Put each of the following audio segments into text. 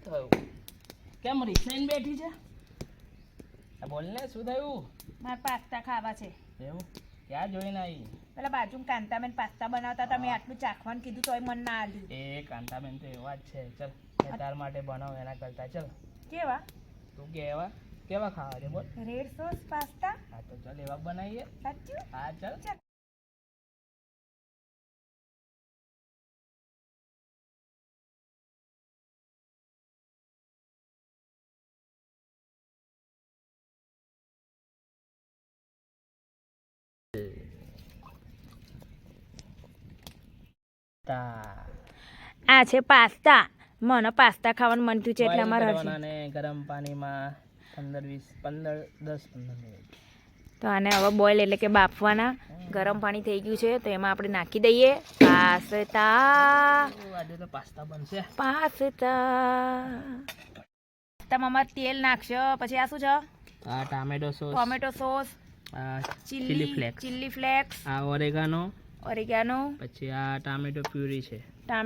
થયું? કેમ રીસાઈને બેઠી છે? બોલ ને, શું થયું? મારે પાસ્તા ખાવા છે. એવું? ક્યાં જોઈને આવી? પેલા બાજુ કાંતાબેન પાસ્તા બનાવતા હતા, મેં આટલું ચાખવાનું કીધું તોય મન ના આવ્યું. એ કાંતાબેન તો એવા જ છે. ચલ મેં તાર માટે બનાવ એના કરતા. ચલ કેવા? તું કેવા કેવા ખાવા છે બોલ. Red sauce pasta. હા તો ચલ એવા બનાવીએ. સાચું? હા ચલ. આ છે પાસ્તા. મને પાસ્તા ખાવાનું મન થયું છે એટલે અમારે ગરમ પાણીમાં 10-15 મિનિટ. તો આને હવે બોઇલ એટલે કે બાફવાના. ગરમ પાણી થઈ ગયું છે તો એમાં આપણે નાખી દઈએ પાસ્તા. આજે તો પાસ્તા બનશે. પાસ્તામાં તેલ નાખશો, પછી આ શું છે? આ ટામેટો સોસ, ચીલી ફ્લેક્સ, આ ઓરેગાનો, પછી આ ટામેટો પ્યુરી છે. આ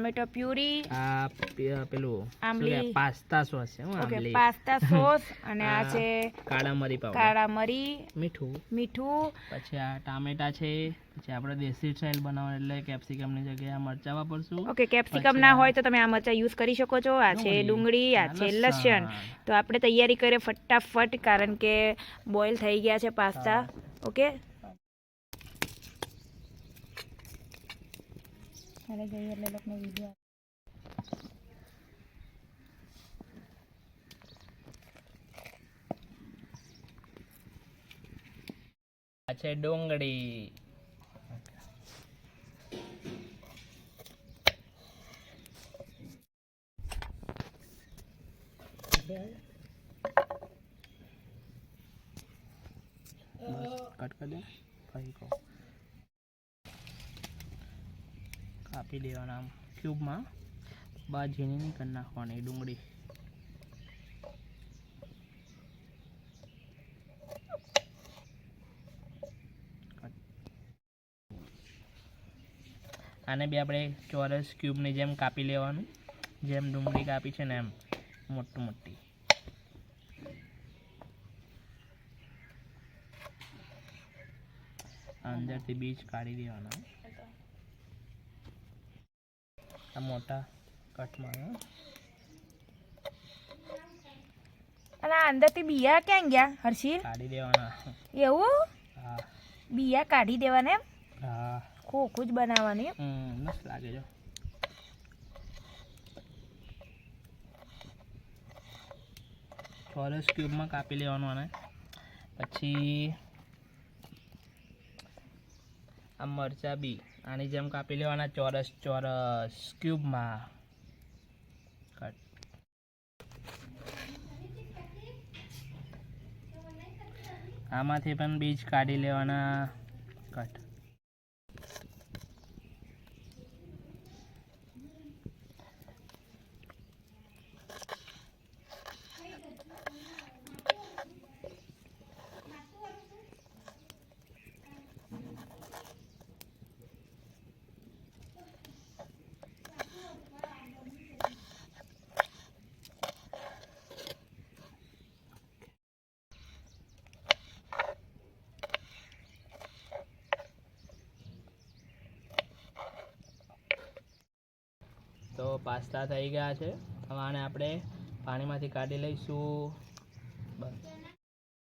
પેલું આમલી પાસ્તા સોસ છે. ઓકે, પાસ્તા સોસ અને આ છે કાળા મરી પાવડર, કાળા મરી, મીઠું, પછી આ ટામેટા છે. પછી આપણે દેશી સ્ટાઈલ બનાવવાનું એટલે કેપ્સિકમની જગ્યાએ આ મરચા વાપરશું. ઓકે, કેપ્સિકમ ના હોય તો તમે આ મરચા યુઝ કરી શકો છો. આ છે ડુંગળી, આ છે લસણ. તો આપણે તૈયારી કરીએ ફટાફટ, કારણ કે બોઇલ થઈ ગયા છે પાસ્તા. ઓકે, અરે ગઈ એટલે લોકોનો વિડિયો. આ છે ડુંગળી, કટ કરી દે. કાપી દેવાના આમ ક્યુબમાં. બાદ ઝીણી નહીં કરી નાખવાની ડુંગળી. આને બી આપણે ચોરસ ક્યુબની જેમ કાપી લેવાનું, જેમ ડુંગળી કાપી છે ને એમ મોટી. અંદરથી બીજ કાઢી દેવાના. આ મોટા કટમાં. અને અંદરથી બિયા ક્યાં ગયા હર્ષિલ? કાઢી દેવાના. એવું? હા, બિયા કાઢી દેવાના એમ? હા, ખોખું જ બનાવવાની. મસ્ત લાગે છે. ચોરસ ક્યુબમાં કાપી લેવાનું. આને પછી આ મરચા બી આની જેમ કાપી લેવાના, ચોરસ ક્યુબમાં. આમાંથી પણ બીજ કાઢી લેવાના. કટ. તો પાસ્તા થઈ ગયા છે. હવે આને આપણે પાણીમાંથી કાઢી લઈશું.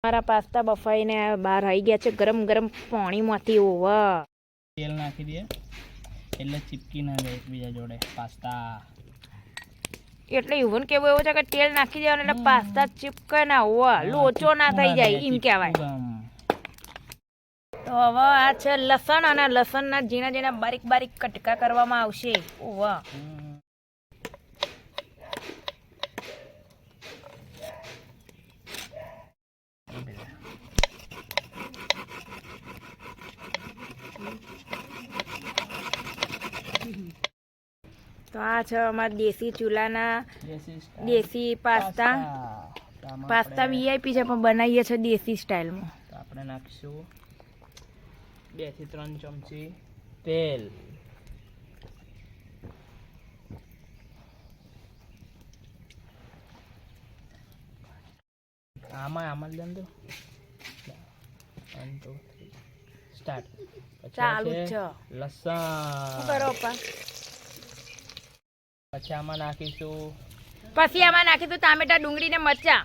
મારા પાસ્તા બફાઈને બહાર આવી ગયા છે ગરમ ગરમ પાણીમાંથી. ઓવા, તેલ નાખી દઈએ એટલે ચીપકી ના જાય એકબીજા જોડે પાસ્તા. એટલે એવું કેવું એવું છે કે તેલ નાખી દેવાનું એટલે પાસ્તા ચીપકે ના, ઓવા લોચો ના થઈ જાય એમ કહેવાય. તો હવે આ છે લસણ, અને લસણના ઝીણા બારીક કટકા કરવામાં આવશે. ઓવા, તો આ છે અમારા દેશી ચૂલાના દેશી પાસ્તા વીઆઈપી છે પણ બનાવીએ છીએ દેશી સ્ટાઇલમાં. તો આપણે નાખીશું 2 થી 3 ચમચી તેલ. આમાં લેમ દો 1 2 3 સ્ટાર્ટ. ચાલુ જ છે. લસણ. શું કરો પપ્પા? પછી આમાં નાખીશું પછી આમાં નાખીશું ટામેટા, ડુંગળી ને મરચા.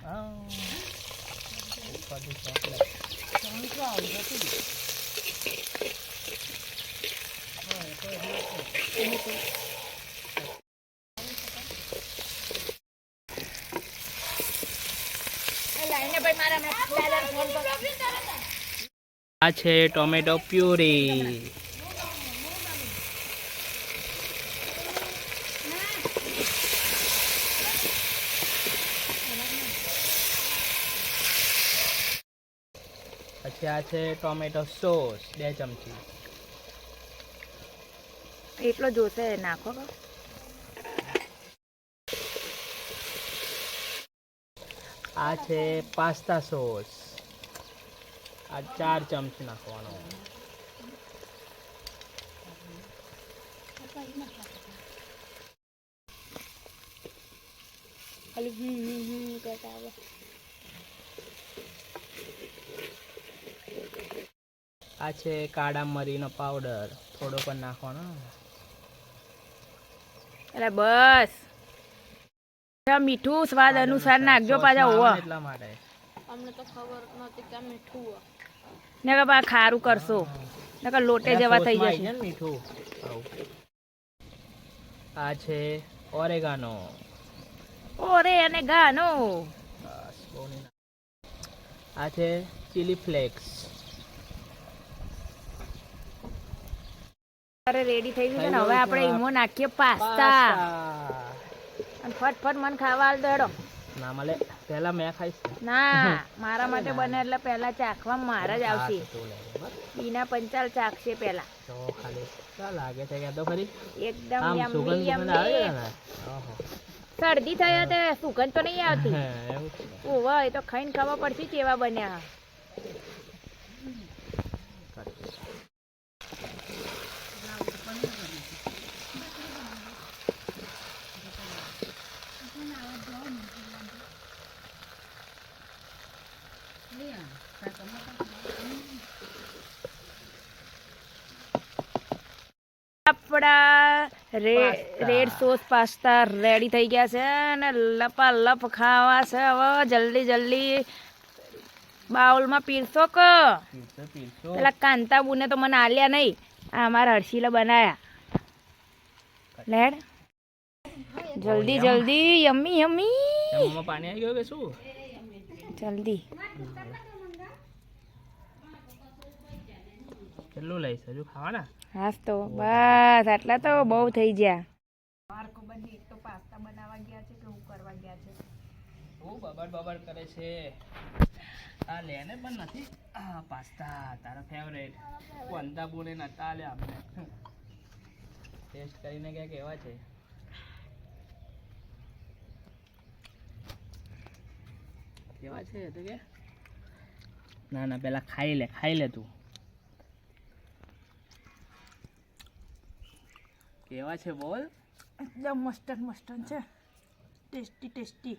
આ છે ટોમેટો પ્યુરી. પછી આ છે ટોમેટો સોસ 2 ચમચી. એટલો જોશે નાખો. આ છે પાસ્તા સોસ, આ 4 ચમચી નાખવાનો. આ છે કાળા મરીનો પાવડર, થોડો પણ નાખવાનો. એટલે બસ મીઠું સ્વાદ અનુસાર નાખજો પાછા. ઓવા એટલા માટે અમને તો ખબર નહોતી કે આ મીઠું હોય. ને કે બા ખારું કરશો ને કે લોટે જેવા થઈ જશે. મીઠું. આ છે ઓરેગાનો. ઓરે અને ગાનો. આ છે ચીલી ફ્લેક્સ. અરે રેડી થઈ ગયું છે ને. હવે આપણે ઈમો નાખીએ પાસ્તા અને ફટફટ મને ખાવા આલ દેડો. ના મળે, પહેલા મેં ખાઈશ. ના, મારા માટે બને એટલે પહેલા ચાખવા મારા જ આવશે. બીના પંચાલ ચાખશે પહેલા. તો ખાલી શું લાગે છે કે તો ખરી એકદમ આમ યમ્મી સુગંધ આવે છે યમ્મી. ને. ઓહો, શરદી થઈ તે સુગંધ તો નહીં આવતી. એવું છે. ઓવા એ તો ખાઈને ખબર પડશે કેવા બન્યા. આપણા રેડ સોસ પાસ્તા રેડી થઈ ગયા છે અને લપાલપ ખાવા છે. હવે જલ્દી જલ્દી બાઉલમાં પીરસો કે પેલા કાંતાબુને તો મને આલ્યા નહીં. આ અમારા હર્ષીલા બનાયા. લેડ જલ્દી જલ્દી. Yummy yummy. મોંમાં પાણી આવી ગયું કે શું? જલ્દી. કેટલું લઈશ હજુ ખાવાના? હાસ તો બસ આટલા તો બહુ થઈ ગયા. પાસ્તા બનાવવા ગયા છે કે હું કરવા ગયા છે? બહુ બબડ કરે છે. આ લેને પણ નથી. આ પાસ્તા તારા ફેવરેટ કોંતા બોને નતા લે આપણે. ટેસ્ટ કરીને કે કેવા છે? કેવા છે તો કે? ના ના પેલા ખાઈ લે તું. કેવા છે બોલ? એકદમ મસ્ત છે. Tasty tasty.